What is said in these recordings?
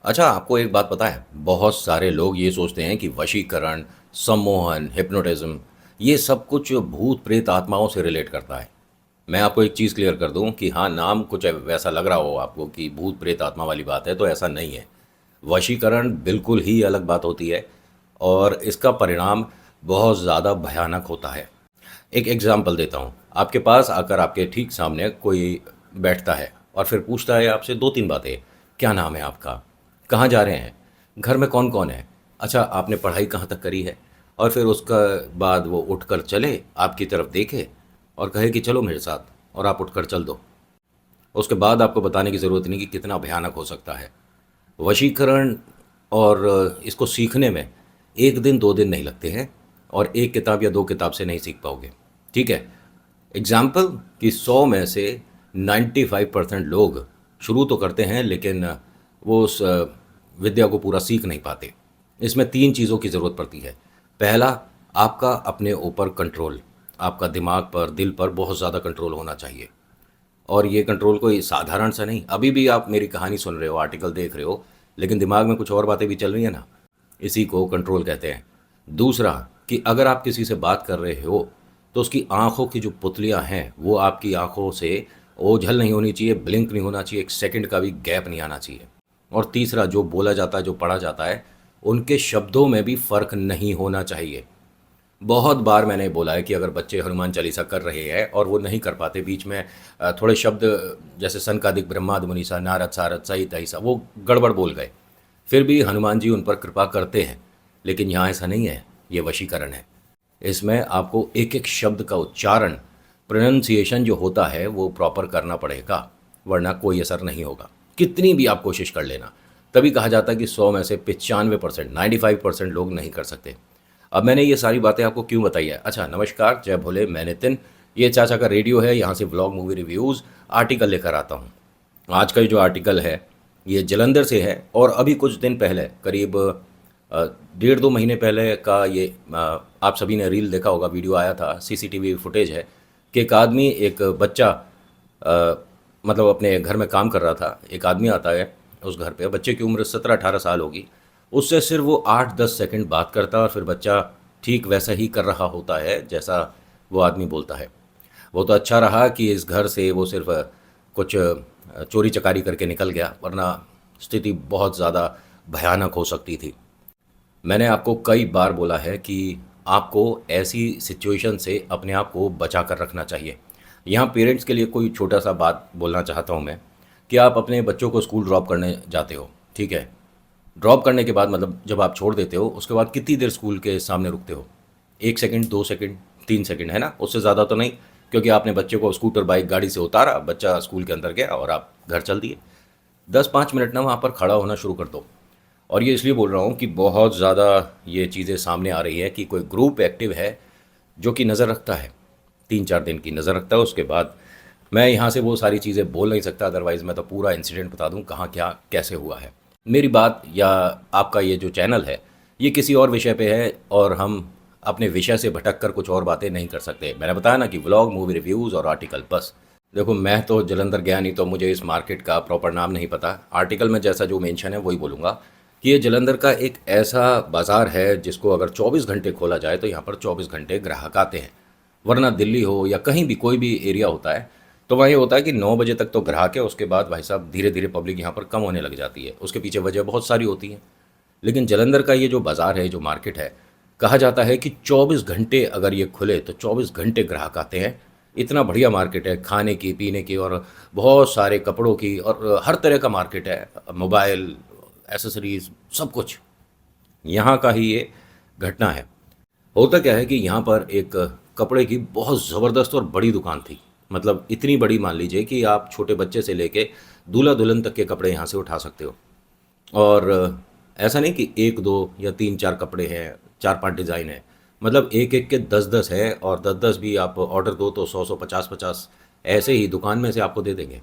अच्छा, आपको एक बात पता है? बहुत सारे लोग ये सोचते हैं कि वशीकरण, सम्मोहन, हिप्नोटिज़्म ये सब कुछ भूत-प्रेत आत्माओं से रिलेट करता है। मैं आपको एक चीज़ क्लियर कर दूँ कि हाँ, नाम कुछ वैसा लग रहा हो आपको कि भूत-प्रेत आत्मा वाली बात है, तो ऐसा नहीं है। वशीकरण बिल्कुल ही अलग बात होती है और इसका परिणाम बहुत ज़्यादा भयानक होता है। एक एग्ज़ाम्पल देता हूँ। आपके पास आकर आपके ठीक सामने कोई बैठता है और फिर पूछता है आपसे 2-3 बातें। क्या नाम है आपका? कहाँ जा रहे हैं? घर में कौन-कौन है? अच्छा, आपने पढ़ाई कहाँ तक करी है? और फिर उसका बाद वो उठकर चले, आपकी तरफ देखे और कहे कि चलो मेरे साथ, और आप उठकर चल दो। उसके बाद आपको बताने की ज़रूरत नहीं कि कितना भयानक हो सकता है। वशीकरण और इसको सीखने में 1 दिन 2 दिन नहीं लगते हैं और 1 किताब या 2 किताब से नहीं सीख पाओगे। ठीक है? एग्ज़ाम्पल कि 100 में से 95% लोग शुरू तो करते हैं लेकिन वो उस विद्या को पूरा सीख नहीं पाते। इसमें 3 चीज़ों की ज़रूरत पड़ती है। पहला, आपका अपने ऊपर कंट्रोल। आपका दिमाग पर, दिल पर बहुत ज़्यादा कंट्रोल होना चाहिए। और ये कंट्रोल कोई साधारण सा नहीं। अभी भी आप मेरी कहानी सुन रहे हो, आर्टिकल देख रहे हो, लेकिन दिमाग में कुछ और बातें भी चल रही हैं ना, इसी को कंट्रोल कहते हैं। दूसरा, कि अगर आप किसी से बात कर रहे हो तो उसकी आंखों की जो पुतलियां हैं वो आपकी आंखों से ओझल नहीं होनी चाहिए, ब्लिंक नहीं होना चाहिए, 1 सेकंड का भी गैप नहीं आना चाहिए। और तीसरा, जो बोला जाता है, जो पढ़ा जाता है, उनके शब्दों में भी फ़र्क नहीं होना चाहिए। बहुत बार मैंने बोला है कि अगर बच्चे हनुमान चालीसा कर रहे हैं और वो नहीं कर पाते, बीच में थोड़े शब्द जैसे सनकादिक ब्रह्मादि मुनीसा नारद सारद सही तहीसा वो गड़बड़ बोल गए, फिर भी हनुमान जी उन पर कृपा करते हैं। लेकिन यहाँ ऐसा नहीं है, ये वशीकरण है। इसमें आपको एक एक शब्द का उच्चारण, प्रोनंसिएशन जो होता है वो प्रॉपर करना पड़ेगा, वरना कोई असर नहीं होगा, कितनी भी आप कोशिश कर लेना। तभी कहा जाता है कि 100 में से 95% 95% लोग नहीं कर सकते। अब मैंने ये सारी बातें आपको क्यों बताई है? अच्छा, नमस्कार, जय भोले, मैं नितिन। ये चाचा का रेडियो है, यहाँ से व्लॉग, मूवी रिव्यूज़, आर्टिकल लेकर आता हूँ। आज का ये जो आर्टिकल है, ये जालंधर से है और अभी कुछ दिन पहले, करीब 1.5-2 महीने पहले का ये आप सभी ने रील देखा होगा, वीडियो आया था, सीसीटीवी फुटेज है कि एक आदमी, एक बच्चा मतलब अपने घर में काम कर रहा था। एक आदमी आता है उस घर पे, बच्चे की उम्र 17-18 साल होगी। उससे सिर्फ वो 8-10 सेकंड बात करता है और फिर बच्चा ठीक वैसा ही कर रहा होता है जैसा वो आदमी बोलता है। वो तो अच्छा रहा कि इस घर से वो सिर्फ कुछ चोरी चकारी करके निकल गया, वरना स्थिति बहुत ज़्यादा भयानक हो सकती थी। मैंने आपको कई बार बोला है कि आपको ऐसी सिचुएशन से अपने आप को बचा कर रखना चाहिए। यहाँ पेरेंट्स के लिए कोई छोटा सा बात बोलना चाहता हूँ मैं, कि आप अपने बच्चों को स्कूल ड्रॉप करने जाते हो, ठीक है? ड्रॉप करने के बाद, मतलब जब आप छोड़ देते हो, उसके बाद कितनी देर स्कूल के सामने रुकते हो? 1 सेकंड, 2 सेकंड, 3 सेकंड, है ना? उससे ज़्यादा तो नहीं, क्योंकि आपने बच्चे को स्कूटर, बाइक, गाड़ी से उतारा, बच्चा स्कूल के अंदर गया और आप घर चल दिए। 10-5 मिनट ना वहाँ पर खड़ा होना शुरू कर दो। और ये इसलिए बोल रहा हूँ कि बहुत ज़्यादा ये चीज़ें सामने आ रही है कि कोई ग्रुप एक्टिव है जो कि नज़र रखता है, 3-4 दिन की नज़र रखता है। उसके बाद मैं यहाँ से वो सारी चीज़ें बोल नहीं सकता, अदरवाइज़ मैं तो पूरा इंसिडेंट बता दूँ कहाँ क्या कैसे हुआ है। मेरी बात या आपका ये जो चैनल है, ये किसी और विषय पे है और हम अपने विषय से भटक कर कुछ और बातें नहीं कर सकते। मैंने बताया ना कि व्लॉग, मूवी रिव्यूज़ और आर्टिकल, बस। देखो, मैं तो जालंधर गया नहीं, तो मुझे इस मार्केट का प्रॉपर नाम नहीं पता। आर्टिकल में जैसा जो मेंशन है वही बोलूँगा कि ये जालंधर का एक ऐसा बाज़ार है जिसको अगर 24 घंटे खोला जाए तो यहाँ पर 24 घंटे ग्राहक आते हैं। वरना दिल्ली हो या कहीं भी कोई भी एरिया होता है तो वहाँ ये होता है कि 9 बजे तक तो ग्राहक है, उसके बाद भाई साहब धीरे धीरे पब्लिक यहाँ पर कम होने लग जाती है। उसके पीछे वजह बहुत सारी होती हैं। लेकिन जालंधर का ये जो बाज़ार है, जो मार्केट है, कहा जाता है कि 24 घंटे अगर ये खुले तो 24 घंटे ग्राहक आते हैं। इतना बढ़िया मार्केट है, खाने की, पीने की और बहुत सारे कपड़ों की और हर तरह का मार्केट है, मोबाइल, एसेसरीज़, सब कुछ यहाँ का ही ये घटना है। होता क्या है कि यहाँ पर एक कपड़े की बहुत ज़बरदस्त और बड़ी दुकान थी। मतलब इतनी बड़ी, मान लीजिए कि आप छोटे बच्चे से लेके दूल्हा दुल्हन तक के कपड़े यहाँ से उठा सकते हो। और ऐसा नहीं कि 1-2 या 3-4 कपड़े हैं, 4-5 डिज़ाइन है। मतलब एक-एक के 10-10 है और 10-10 भी आप ऑर्डर दो तो 100-100, 50-50 ऐसे ही दुकान में से आपको दे देंगे।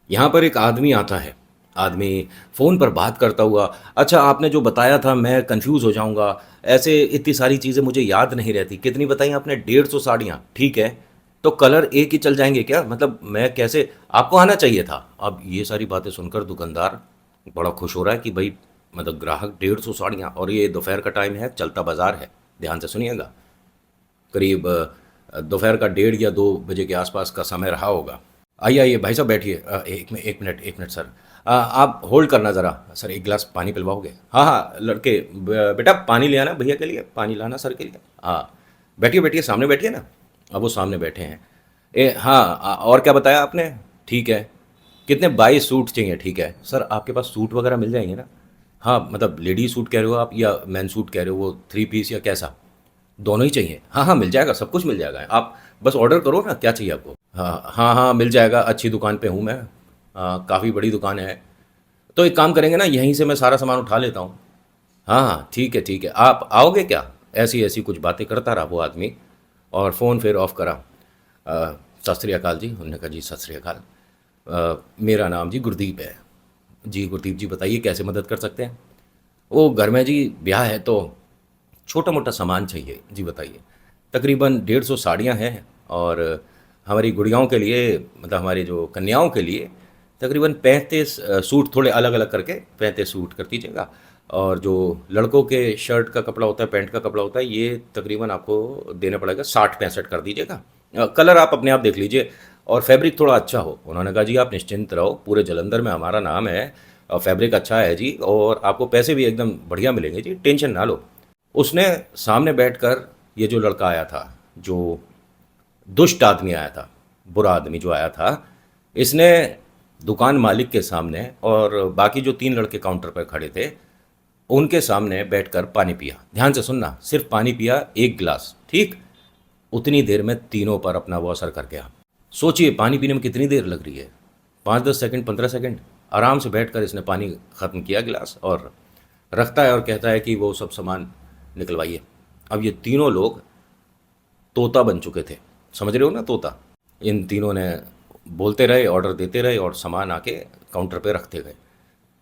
यहाँ पर एक आदमी आता है, आदमी फ़ोन पर बात करता हुआ, अच्छा आपने जो बताया था मैं कंफ्यूज हो जाऊँगा, ऐसे इतनी सारी चीज़ें मुझे याद नहीं रहती। कितनी बताई आपने? 150 साड़ियाँ, ठीक है, तो कलर एक ही चल जाएंगे क्या? मतलब मैं कैसे, आपको आना चाहिए था। अब ये सारी बातें सुनकर दुकानदार बड़ा खुश हो रहा है कि भाई मतलब ग्राहक 150 साड़ियाँ, और ये दोपहर का टाइम है, चलता बाज़ार है। ध्यान से सुनिएगा। करीब दोपहर का 1:30 या 2 बजे के आसपास का समय रहा होगा। आइए आइए भाई साहब बैठिए। एक मिनट सर। आप होल्ड करना ज़रा। सर एक गिलास पानी पिलवाओगे? हाँ हाँ लड़के, बेटा पानी ले आना भैया के लिए, पानी लाना सर के लिए। हाँ बैठिए बैठिए, सामने बैठिए ना। अब वो सामने बैठे हैं। हाँ और क्या बताया आपने? ठीक है। कितने? 22 सूट चाहिए, ठीक है सर। आपके पास सूट वगैरह मिल जाएंगे ना? हाँ मतलब लेडी सूट कह रहे हो आप या मैन सूट कह रहे हो, वो 3 पीस या कैसा? दोनों ही चाहिए? हाँ हाँ मिल जाएगा, सब कुछ मिल जाएगा। आप बस ऑर्डर करो ना, क्या चाहिए आपको? हाँ हाँ हाँ मिल जाएगा, अच्छी दुकान पे हूँ मैं। काफ़ी बड़ी दुकान है। तो एक काम करेंगे ना, यहीं से मैं सारा सामान उठा लेता हूँ। हाँ हाँ ठीक है ठीक है, आप आओगे क्या? ऐसी ऐसी कुछ बातें करता रहा वो आदमी, और फ़ोन फिर ऑफ करा। सत श्री अकाल जी। उन्होंने कहा जी सत श्री अकाल। मेरा नाम जी गुरदीप है। जी गुरदीप जी बताइए कैसे मदद कर सकते हैं? वो घर में जी ब्याह है तो छोटा मोटा सामान चाहिए जी, बताइए। तकरीबन 150 साड़ियाँ हैं, और हमारी गुड़ियाओं के लिए, मतलब हमारी जो कन्याओं के लिए तकरीबन 35 सूट, थोड़े अलग अलग करके 35 सूट कर दीजिएगा। और जो लड़कों के शर्ट का कपड़ा होता है, पैंट का कपड़ा होता है, ये तकरीबन आपको देना पड़ेगा 60-65 कर दीजिएगा। कलर आप अपने आप देख लीजिए, और फैब्रिक थोड़ा अच्छा हो। उन्होंने कहा जी आप निश्चिंत रहो, पूरे जलंधर में हमारा नाम है, और फैब्रिक अच्छा है जी, और आपको पैसे भी एकदम बढ़िया मिलेंगे जी, टेंशन ना लो। उसने सामने बैठकर, ये जो लड़का आया था, जो दुष्ट आदमी आया था, बुरा आदमी जो आया था, इसने दुकान मालिक के सामने और बाकी जो 3 लड़के काउंटर पर खड़े थे उनके सामने बैठकर पानी पिया। ध्यान से सुनना, सिर्फ पानी पिया, 1 गिलास, ठीक। उतनी देर में तीनों पर अपना वो असर कर गया। सोचिए पानी पीने में कितनी देर लग रही है, 5-10 सेकंड, 15 सेकंड। आराम से बैठकर इसने पानी ख़त्म किया गिलास, और रखता है और कहता है कि वो सब सामान निकलवाइए। अब ये तीनों लोग तोता बन चुके थे, समझ रहे हो ना, तोता। इन तीनों ने बोलते रहे, ऑर्डर देते रहे, और सामान आके काउंटर पे रखते गए।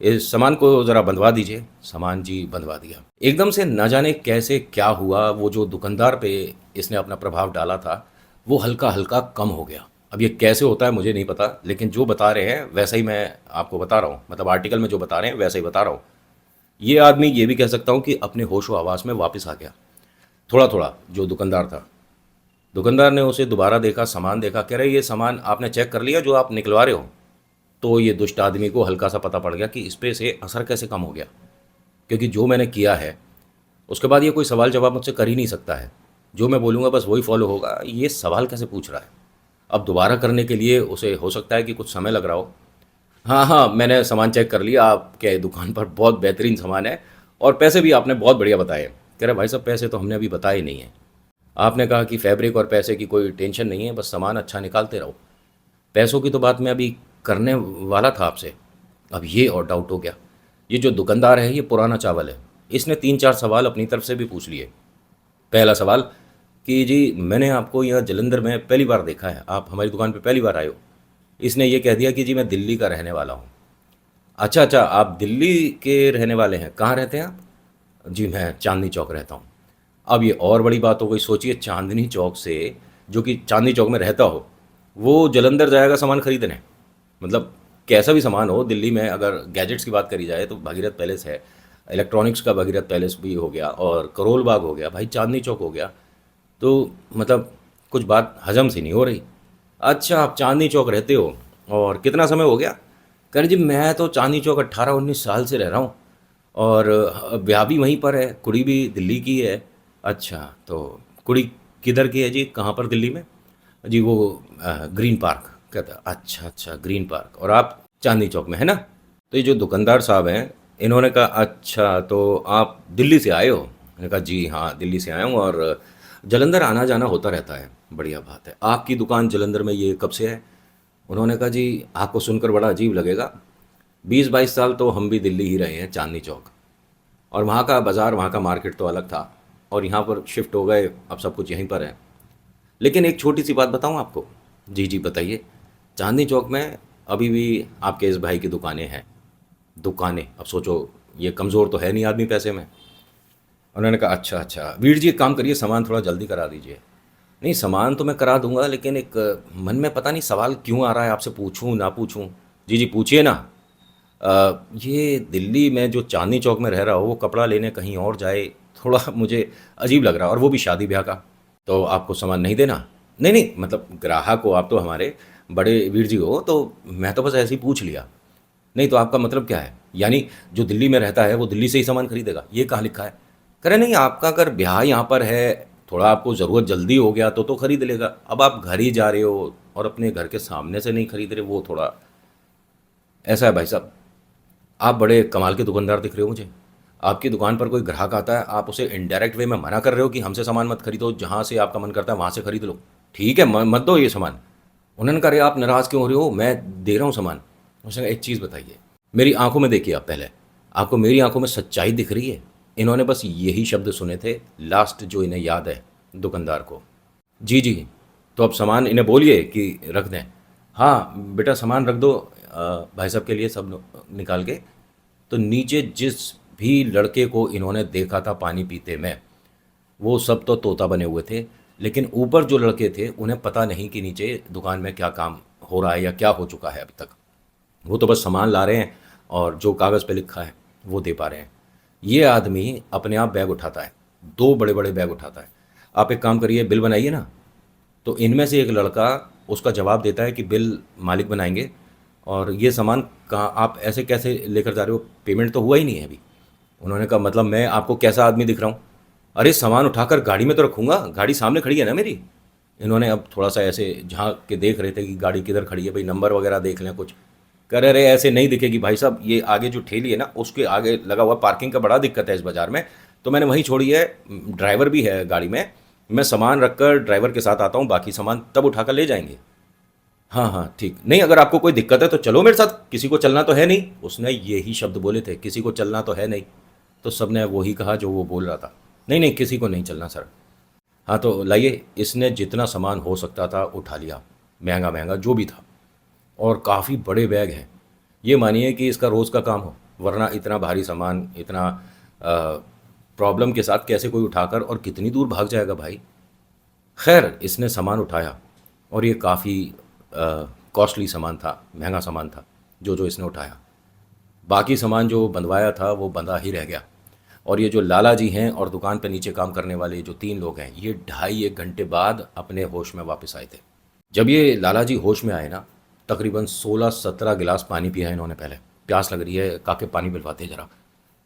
इस सामान को ज़रा बंधवा दीजिए। सामान जी बंधवा दिया। एकदम से न जाने कैसे क्या हुआ, वो जो दुकानदार पे इसने अपना प्रभाव डाला था वो हल्का हल्का कम हो गया। अब ये कैसे होता है मुझे नहीं पता, लेकिन जो बता रहे हैं वैसा ही मैं आपको बता रहा हूँ, मतलब आर्टिकल में जो बता रहे हैं वैसा ही बता रहा हूँ। ये आदमी, ये भी कह सकता हूँ कि अपने होशो हवास में वापस आ गया थोड़ा थोड़ा। जो दुकानदार था, दुकानदार ने उसे दोबारा देखा, सामान देखा, कह रहे ये सामान आपने चेक कर लिया जो आप निकलवा रहे हो? तो ये दुष्ट आदमी को हल्का सा पता पड़ गया कि इस पे से असर कैसे कम हो गया, क्योंकि जो मैंने किया है उसके बाद ये कोई सवाल जवाब मुझसे कर ही नहीं सकता है। जो मैं बोलूँगा बस वही फॉलो होगा। ये सवाल कैसे पूछ रहा है? अब दोबारा करने के लिए उसे हो सकता है कि कुछ समय लग रहा हो। हाँ हाँ मैंने सामान चेक कर लिया, आपके दुकान पर बहुत बेहतरीन सामान है, और पैसे भी आपने बहुत बढ़िया बताए। कह रहे भाई साहब पैसे तो हमने अभी बताए नहीं हैं। आपने कहा कि फैब्रिक और पैसे की कोई टेंशन नहीं है, बस सामान अच्छा निकालते रहो। पैसों की तो बात मैं अभी करने वाला था आपसे। अब ये और डाउट हो गया। ये जो दुकानदार है ये पुराना चावल है। इसने 3-4 सवाल अपनी तरफ से भी पूछ लिए। पहला सवाल कि जी मैंने आपको यहाँ जलंधर में पहली बार देखा है, आप हमारी दुकान पे पहली बार आए हो। इसने ये कह दिया कि जी मैं दिल्ली का रहने वाला हूँ। अच्छा अच्छा, आप दिल्ली के रहने वाले हैं, कहाँ रहते हैं आप? जी मैं चांदनी चौक रहता हूँ। अब ये और बड़ी बात हो गई। सोचिए चांदनी चौक से, जो कि चांदनी चौक में रहता हो, वो जलंधर जाएगा सामान खरीदने। मतलब कैसा भी सामान हो, दिल्ली में अगर गैजेट्स की बात करी जाए तो भागीरथ पैलेस है, इलेक्ट्रॉनिक्स का भागीरथ पैलेस भी हो गया, और करोल बाग हो गया, भाई चांदनी चौक हो गया। तो मतलब कुछ बात हजम सी नहीं हो रही। अच्छा आप चांदनी चौक रहते हो, और कितना समय हो गया? कह रहे जी मैं तो चांदनी चौक 18-19 साल से रह रहा हूँ, और ब्याह भी वहीं पर है, कुड़ी भी दिल्ली की है। अच्छा तो कुड़ी किधर की है जी, कहाँ पर दिल्ली में? जी वो ग्रीन पार्क। कहता अच्छा अच्छा ग्रीन पार्क, और आप चांदनी चौक में है ना? तो ये जो दुकानदार साहब हैं, इन्होंने कहा अच्छा तो आप दिल्ली से आए हो? मैंने कहा जी हाँ दिल्ली से आया हूँ, और जलंधर आना जाना होता रहता है। बढ़िया बात है। आपकी दुकान जलंधर में ये कब से है? उन्होंने कहा जी आपको सुनकर बड़ा अजीब लगेगा, 20-22 साल तो हम भी दिल्ली ही रहे हैं, चांदनी चौक। और वहाँ का बाज़ार, वहाँ का मार्केट तो अलग था, और यहाँ पर शिफ्ट हो गए, अब सब कुछ यहीं पर है। लेकिन एक छोटी सी बात बताऊँ आपको? जी जी बताइए। चांदनी चौक में अभी भी आपके इस भाई की दुकानें हैं। दुकानें, अब सोचो ये कमज़ोर तो है नहीं आदमी पैसे में। उन्होंने कहा अच्छा अच्छा वीर जी एक काम करिए, सामान थोड़ा जल्दी करा दीजिए। नहीं सामान तो मैं करा दूंगा, लेकिन एक मन में पता नहीं सवाल क्यों आ रहा है, आपसे पूछूं ना पूछूं? जी जी पूछिए ना। ये दिल्ली में जो चांदनी चौक में रह रहा हो वो कपड़ा लेने कहीं और जाए, थोड़ा मुझे अजीब लग रहा है, और वो भी शादी ब्याह का। तो आपको सामान नहीं देना? नहीं नहीं, मतलब ग्राहक हो आप, तो हमारे बड़े वीर जी हो, तो मैं तो बस ऐसे ही पूछ लिया। नहीं तो आपका मतलब क्या है? यानी जो दिल्ली में रहता है वो दिल्ली से ही सामान खरीदेगा, ये कहाँ लिखा है? कह रहे नहीं, आपका अगर ब्याह यहाँ पर है, थोड़ा आपको ज़रूरत जल्दी हो गया तो खरीद लेगा। अब आप घर ही जा रहे हो और अपने घर के सामने से नहीं खरीद रहे, वो थोड़ा ऐसा है भाई साहब। आप बड़े कमाल के दुकानदार दिख रहे हो मुझे। आपकी दुकान पर कोई ग्राहक आता है, आप उसे इनडायरेक्ट वे में मना कर रहे हो कि हमसे सामान मत खरीदो, जहाँ से आपका मन करता है वहाँ से खरीद लो। ठीक है, मत दो ये सामान। उन्होंने कहा, अरे आप नाराज़ क्यों हो रहे हो, मैं दे रहा हूँ सामान। उसने कहा, एक चीज़ बताइए, मेरी आंखों में देखिए आप पहले, आपको मेरी आंखों में सच्चाई दिख रही है? इन्होंने बस यही शब्द सुने थे लास्ट, जो इन्हें याद है दुकानदार को। जी जी। तो अब सामान इन्हें बोलिए कि रख दें। हाँ बेटा, सामान रख दो भाई साहब के लिए सब निकाल के। तो नीचे जिस भी लड़के को इन्होंने देखा था पानी पीते में, वो सब तो तोता बने हुए थे, लेकिन ऊपर जो लड़के थे उन्हें पता नहीं कि नीचे दुकान में क्या काम हो रहा है या क्या हो चुका है अभी तक। वो तो बस सामान ला रहे हैं और जो कागज़ पे लिखा है वो दे पा रहे हैं। ये आदमी अपने आप बैग उठाता है, दो बड़े बड़े बैग उठाता है। आप एक काम करिए, बिल बनाइए ना। तो इनमें से एक लड़का उसका जवाब देता है कि बिल मालिक बनाएंगे, और ये सामान कहाँ, आप ऐसे कैसे लेकर जा रहे हो, पेमेंट तो हुआ ही नहीं है अभी। उन्होंने कहा, मतलब मैं आपको कैसा आदमी दिख रहा हूँ? अरे सामान उठाकर गाड़ी में तो रखूँगा, गाड़ी सामने खड़ी है ना मेरी। इन्होंने अब थोड़ा सा ऐसे झांक के देख रहे थे कि गाड़ी किधर खड़ी है, भाई नंबर वगैरह देख लें कुछ। कह रहे ऐसे नहीं दिखेगी भाई साहब, ये आगे जो ठेली है ना उसके आगे लगा हुआ, पार्किंग का बड़ा दिक्कत है इस बाज़ार में, तो मैंने वहीं छोड़ी है। ड्राइवर भी है गाड़ी में, मैं सामान रखकर ड्राइवर के साथ आता हूँ, बाकी सामान तब उठाकर ले जाएंगे। हाँ हाँ ठीक, नहीं अगर आपको कोई दिक्कत है तो चलो मेरे साथ, किसी को चलना तो है नहीं। उसने यही शब्द बोले थे, किसी को चलना तो है नहीं। तो सबने वही कहा जो वो बोल रहा था, नहीं नहीं किसी को नहीं चलना सर। हाँ तो लाइए, इसने जितना सामान हो सकता था उठा लिया, महंगा महंगा जो भी था, और काफ़ी बड़े बैग हैं। ये मानिए कि इसका रोज़ का काम हो, वरना इतना भारी सामान इतना प्रॉब्लम के साथ कैसे कोई उठाकर और कितनी दूर भाग जाएगा भाई। खैर इसने सामान उठाया, और ये काफ़ी कॉस्टली सामान था, महंगा सामान था जो जो इसने उठाया। बाकी सामान जो बंधवाया था वो बंधा ही रह गया। और ये जो लाला जी हैं और दुकान पे नीचे काम करने वाले जो तीन लोग हैं, ये ढाई एक घंटे बाद अपने होश में वापस आए थे। जब ये लाला जी होश में आए ना, तकरीबन 16-17 गिलास पानी पिया है इन्होंने पहले। प्यास लग रही है, काके पानी पिलवाते ज़रा।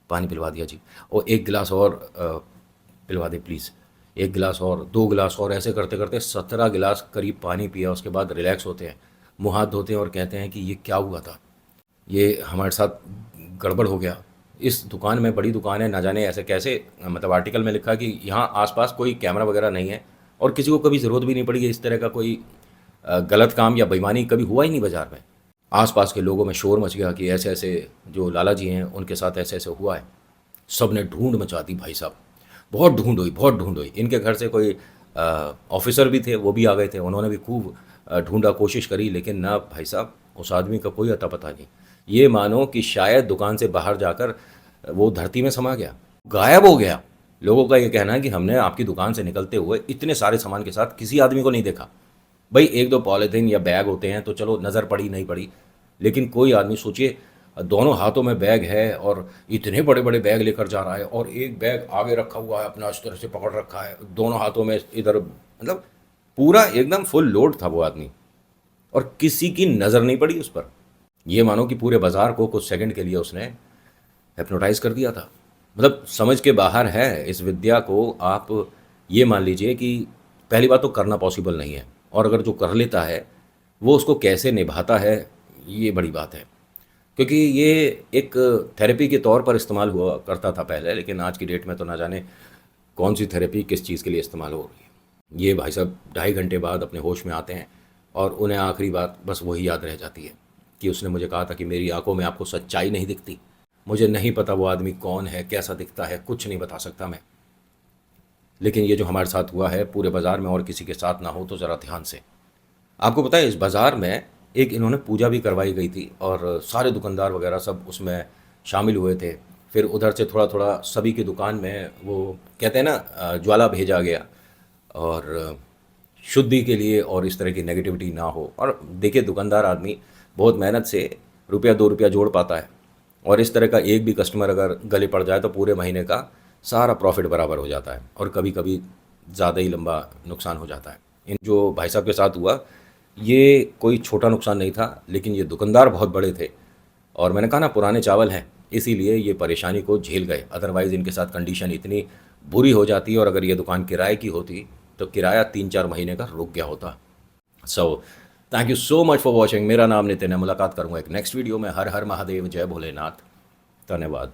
पानी पिलवा दिया जी, और एक गिलास और पिलवा दे प्लीज़, एक गिलास और, दो गिलास और, ऐसे करते करते 17 गिलास करीब पानी पिया। उसके बाद रिलैक्स होते हैं, मुँह हाथ धोते हैं और कहते हैं कि ये क्या हुआ था, ये हमारे साथ गड़बड़ हो गया। इस दुकान में, बड़ी दुकान है, ना जाने ऐसे कैसे, मतलब आर्टिकल में लिखा कि यहाँ आसपास कोई कैमरा वगैरह नहीं है, और किसी को कभी ज़रूरत भी नहीं पड़ी है इस तरह का कोई गलत काम या बेईमानी कभी हुआ ही नहीं बाज़ार में। आसपास के लोगों में शोर मच गया कि ऐसे ऐसे जो लाला जी हैं उनके साथ ऐसे ऐसे हुआ है। सब ने ढूंढ मचा दी भाई साहब, बहुत ढूंढ हुई, बहुत ढूंढ हुई। इनके घर से कोई ऑफिसर भी थे, वो भी आ गए थे, उन्होंने भी खूब ढूंढा, कोशिश करी, लेकिन ना भाई साहब उस आदमी का कोई अता पता नहीं। ये मानो कि शायद दुकान से बाहर जाकर वो धरती में समा गया, गायब हो गया। लोगों का ये कहना है कि हमने आपकी दुकान से निकलते हुए इतने सारे सामान के साथ किसी आदमी को नहीं देखा। भाई एक दो पॉलीथीन या बैग होते हैं तो चलो नज़र पड़ी नहीं पड़ी, लेकिन कोई आदमी, सोचिए दोनों हाथों में बैग है और इतने बड़े बड़े बैग लेकर जा रहा है, और एक बैग आगे रखा हुआ है अपना इस तरह से पकड़ रखा है, दोनों हाथों में इधर, मतलब पूरा एकदम फुल लोड था वो आदमी, और किसी की नज़र नहीं पड़ी उस पर। ये मानो कि पूरे बाजार को कुछ सेकंड के लिए उसने हिप्नोटाइज कर दिया था। मतलब समझ के बाहर है इस विद्या को। आप ये मान लीजिए कि पहली बात तो करना पॉसिबल नहीं है, और अगर जो कर लेता है वो उसको कैसे निभाता है, ये बड़ी बात है। क्योंकि ये एक थेरेपी के तौर पर इस्तेमाल हुआ करता था पहले, लेकिन आज की डेट में तो ना जाने कौन सी थेरेपी किस चीज़ के लिए इस्तेमाल हो रही है। ये भाई साहब 2.5 घंटे बाद अपने होश में आते हैं, और उन्हें आखिरी बात बस वही याद रह जाती है कि उसने मुझे कहा था कि मेरी आंखों में आपको सच्चाई नहीं दिखती। मुझे नहीं पता वो आदमी कौन है, कैसा दिखता है, कुछ नहीं बता सकता मैं, लेकिन ये जो हमारे साथ हुआ है पूरे बाज़ार में और किसी के साथ ना हो तो ज़रा ध्यान से। आपको पता है इस बाज़ार में एक इन्होंने पूजा भी करवाई गई थी, और सारे दुकानदार वगैरह सब उसमें शामिल हुए थे। फिर उधर से थोड़ा थोड़ा सभी की दुकान में वो कहते हैं ना ज्वाला भेजा गया, और शुद्धि के लिए, और इस तरह की नेगेटिविटी ना हो। और देखिए दुकानदार आदमी बहुत मेहनत से रुपया 2 रुपया जोड़ पाता है, और इस तरह का एक भी कस्टमर अगर गले पड़ जाए तो पूरे महीने का सारा प्रॉफिट बराबर हो जाता है और कभी कभी ज़्यादा ही लंबा नुकसान हो जाता है। इन जो भाई साहब के साथ हुआ, ये कोई छोटा नुकसान नहीं था, लेकिन ये दुकानदार बहुत बड़े थे और मैंने कहा ना पुराने चावल हैं, इसीलिए ये परेशानी को झेल गए। अदरवाइज़ इनके साथ कंडीशन इतनी बुरी हो जाती और अगर ये दुकान किराए की होती तो किराया 3-4 महीने का रुक गया होता। So thank you so much for watching. मेरा नाम नितिन है। मुलाकात करूँगा एक नेक्स्ट वीडियो में। हर हर महादेव, जय भोलेनाथ। धन्यवाद।